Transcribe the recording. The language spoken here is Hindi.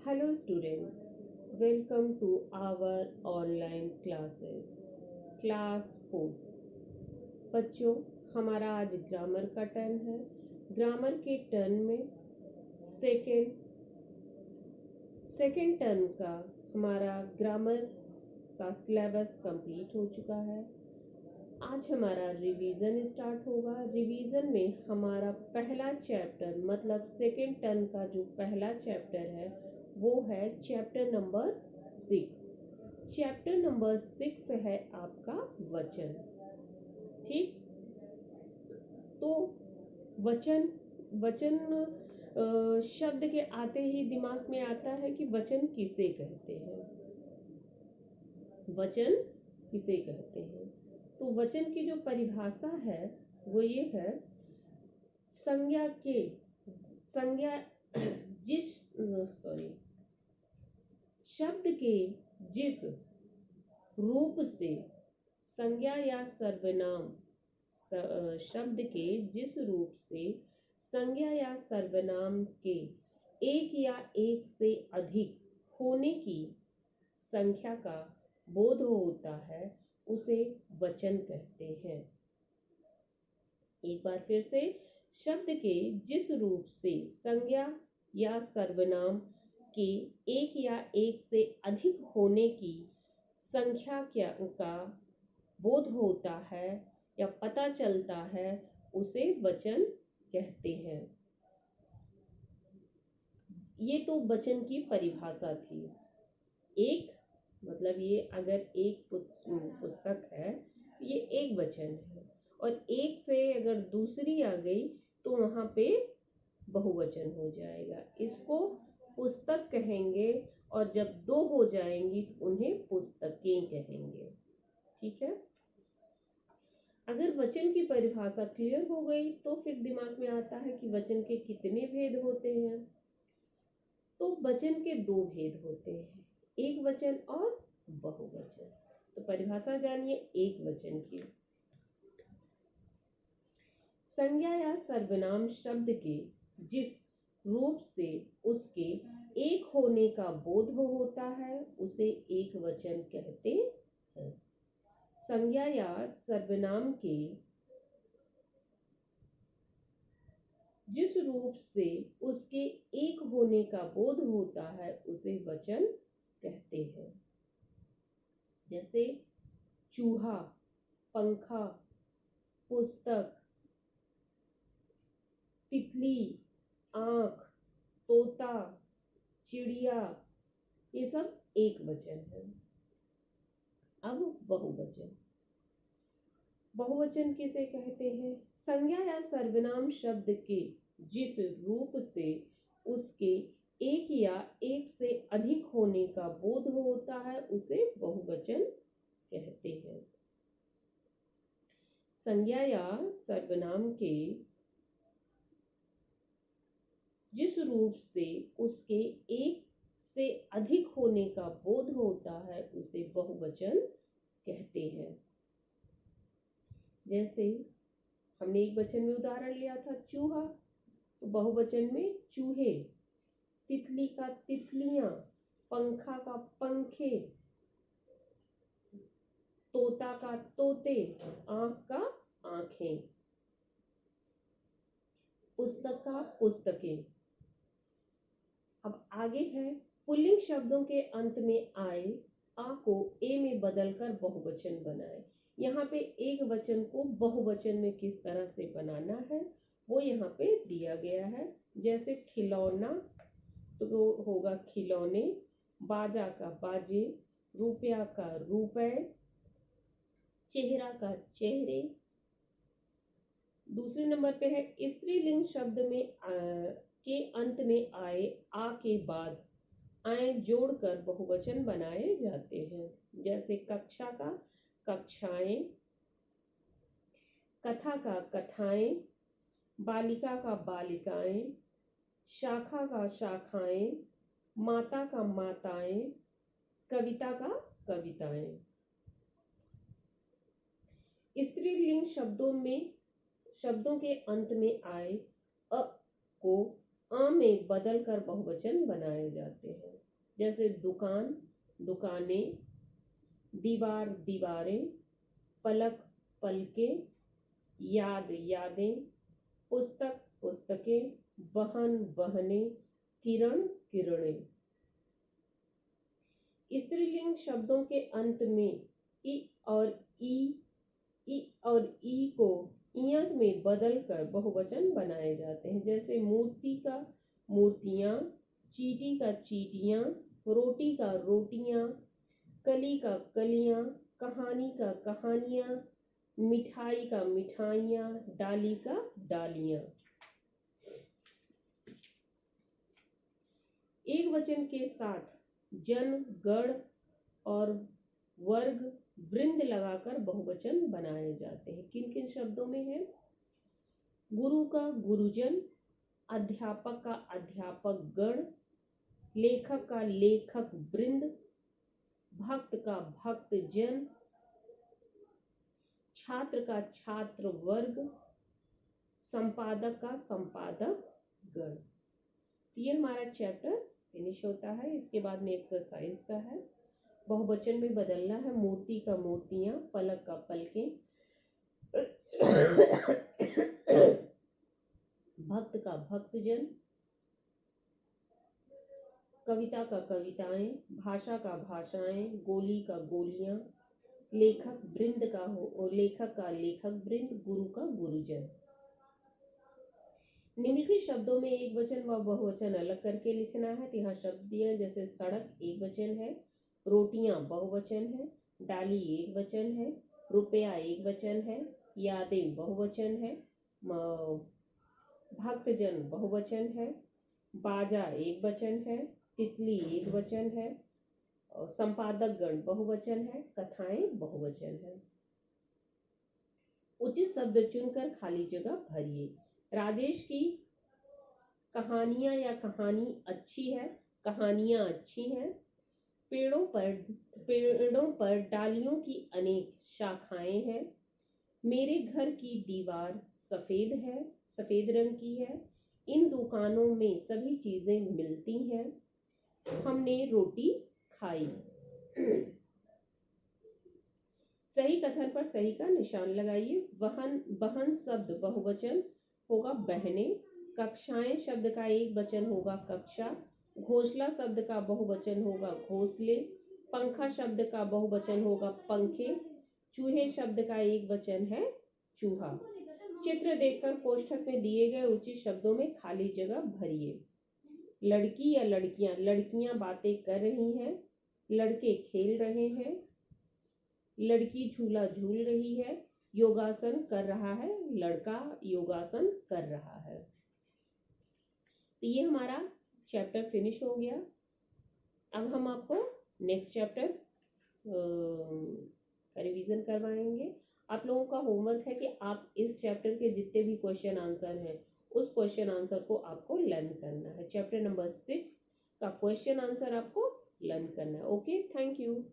Hello students, welcome to our online classes. Class 4. बच्चों, हमारा आज ग्रामर का टर्न है। ग्रामर के टर्न में सेकेंड सेकेंड टर्न का हमारा ग्रामर का सिलेबस कंप्लीट हो चुका है। आज हमारा रिवीजन स्टार्ट होगा। रिवीजन में हमारा पहला चैप्टर मतलब सेकेंड टर्म का जो पहला चैप्टर है वो है चैप्टर नंबर 6। चैप्टर नंबर 6 है आपका वचन। ठीक, तो वचन वचन शब्द के आते ही दिमाग में आता है कि वचन किसे कहते हैं। वचन किसे कहते हैं, तो वचन की जो परिभाषा है वो ये है, संज्ञा के संज्ञा जिस सॉरी शब्द के जिस रूप से संज्ञा या सर्वनाम शब्द के जिस रूप से संज्ञा या सर्वनाम के एक या एक से अधिक होने की संख्या का बोध होता है उसे वचन कहते हैं। एक बार फिर से, शब्द के जिस रूप से संज्ञा या सर्वनाम के एक या एक से अधिक होने की संख्या का बोध होता है या पता चलता है उसे वचन कहते हैं। ये तो वचन की परिभाषा थी। एक मतलब ये अगर एक पुस्तक है ये एक वचन है, और एक से अगर दूसरी आ गई तो वहाँ पे बहुवचन हो जाएगा। इसको पुस्तक कहेंगे, और जब दो हो जाएंगी तो उन्हें पुस्तकें कहेंगे। ठीक है, अगर वचन की परिभाषा क्लियर हो गई तो फिर दिमाग में आता है कि वचन के कितने भेद होते हैं। तो वचन के दो भेद होते हैं, एक वचन और बहुवचन। तो परिभाषा जानिए एक वचन की। संज्ञा या सर्वनाम शब्द के जिस रूप से उसके एक होने का बोध होता है उसे एक वचन कहते हैं। संज्ञा या सर्वनाम के जिस रूप से उसके एक होने का बोध होता है उसे वचन कहते हैं। जैसे चूहा, पंखा, पुस्तक, तितली, आँख, तोता, चिड़िया, ये सब एक वचन है। अब बहुवचन। बहुवचन किसे कहते हैं? संज्ञा या सर्वनाम शब्द के जिस रूप से उसके एक या एक से अधिक होने का बोध होता है उसे बहुवचन कहते हैं। संज्ञा या सर्वनाम के जिस रूप से उसके एक से अधिक होने का बोध होता है उसे बहुवचन कहते हैं। जैसे हमने एक वचन में उदाहरण लिया था चूहा, तो बहुवचन में चूहे, तितली का तितलियां, पंखा का पंखे, तोता का तोते, आँख का आँखें, पुस्तक का पुस्तकें। अब आगे है, पुल्लिंग शब्दों के अंत में आए आ को ए में बदलकर बहुवचन बनाए। यहाँ पे एक वचन को बहुवचन में किस तरह से बनाना है वो यहाँ पे दिया गया है। जैसे खिलौना तो होगा खिलौने, बाजा का बाजे, रुपया का रुपए, चेहरा का चेहरे। दूसरे नंबर पे है, स्त्रीलिंग शब्द में के अंत में आए आ के बाद आए जोड़कर बहुवचन बनाए जाते हैं। जैसे कक्षा का कक्षाएं, कथा का कथाएं, बालिका का बालिकाएं, शाखा का शाखाएं, माता का माताएं, कविता का कविताएं। स्त्रीलिंग शब्दों के अंत में आए अ को आ में बदल कर बहुवचन बनाए जाते हैं। जैसे दुकान, दुकानें, दीवार, दीवारें, पलक, पलकें, याद, यादें, पुस्तक, पुस्तकें, बहन, बहनें, किरण, किरणें। स्त्रीलिंग शब्दों के अंत में ई और ई को इयत में बदल कर बहुवचन बनाए जाते हैं। जैसे मूर्ति का मूर्तियां, चींटी का चींटियां, रोटी का रोटियां, कली का कलियां, कहानी का कहानियां, मिठाई का मिठाइयां, डाली का डालियां। एक वचन के साथ जन, गण और वर्ग, वृंद लगाकर बहुवचन बनाए जाते हैं। किन किन शब्दों में है? गुरु का गुरुजन, अध्यापक का अध्यापक गण, लेखक का लेखक वृंद, भक्त का भक्त जन, छात्र का छात्र वर्ग, संपादक का संपादक गण। ये हमारा चैप्टर फिनिश होता है। इसके बाद में एक्सरसाइज का है। बहुवचन में बदलना है। मूर्ति का मूर्तियां, पलक का पलकें, भक्त का भक्तजन, कविता का कविताएं, भाषा का भाषाएं, गोली का गोलियां, लेखक वृंद का लेखक का लेखक वृंद, गुरु का गुरुजन। निम्नलिखित शब्दों में एक वचन व बहुवचन अलग करके लिखना है। तो यहाँ शब्द दिए हैं, जैसे सड़क एक वचन है, रोटियां बहुवचन है, डाली एक वचन है, रुपया एक वचन है, यादें बहुवचन है, भक्तजन बहुवचन है, बाजा एक वचन है, तितली एक वचन है, संपादक गण बहुवचन है, कथाएं बहुवचन है। उचित शब्द चुनकर खाली जगह भरिए। राजेश की कहानियां या कहानी अच्छी है, कहानियां अच्छी हैं। पेड़ों पर डालियों की अनेक शाखाएं हैं। मेरे घर की दीवार सफेद है, सफेद रंग की है। इन दुकानों में सभी चीजें मिलती हैं। हमने रोटी खाई। सही कथन पर सही का निशान लगाइए। बहन शब्द बहुवचन होगा बहनें। कक्षाएं शब्द का एक वचन होगा कक्षा। घोंसला शब्द का बहुवचन होगा घोंसले। पंखा शब्द का बहुवचन होगा पंखे। चूहे शब्द का एक वचन है चूहा। चित्र देखकर कोष्ठक में दिए गए उचित शब्दों में खाली जगह भरिए। लड़की या लड़कियां, लड़कियां बातें कर रही हैं, लड़के खेल रहे हैं, लड़की झूला झूल रही है, योगासन कर रहा है, लड़का योगासन कर रहा है। तो ये हमारा चैप्टर फिनिश हो गया। अब हम आपको नेक्स्ट चैप्टर रिवीजन करवाएंगे। आप लोगों का होमवर्क है कि आप इस चैप्टर के जितने भी क्वेश्चन आंसर हैं उस क्वेश्चन आंसर को आपको लर्न करना है। चैप्टर नंबर 6 का क्वेश्चन आंसर आपको लर्न करना है। Okay, thank you.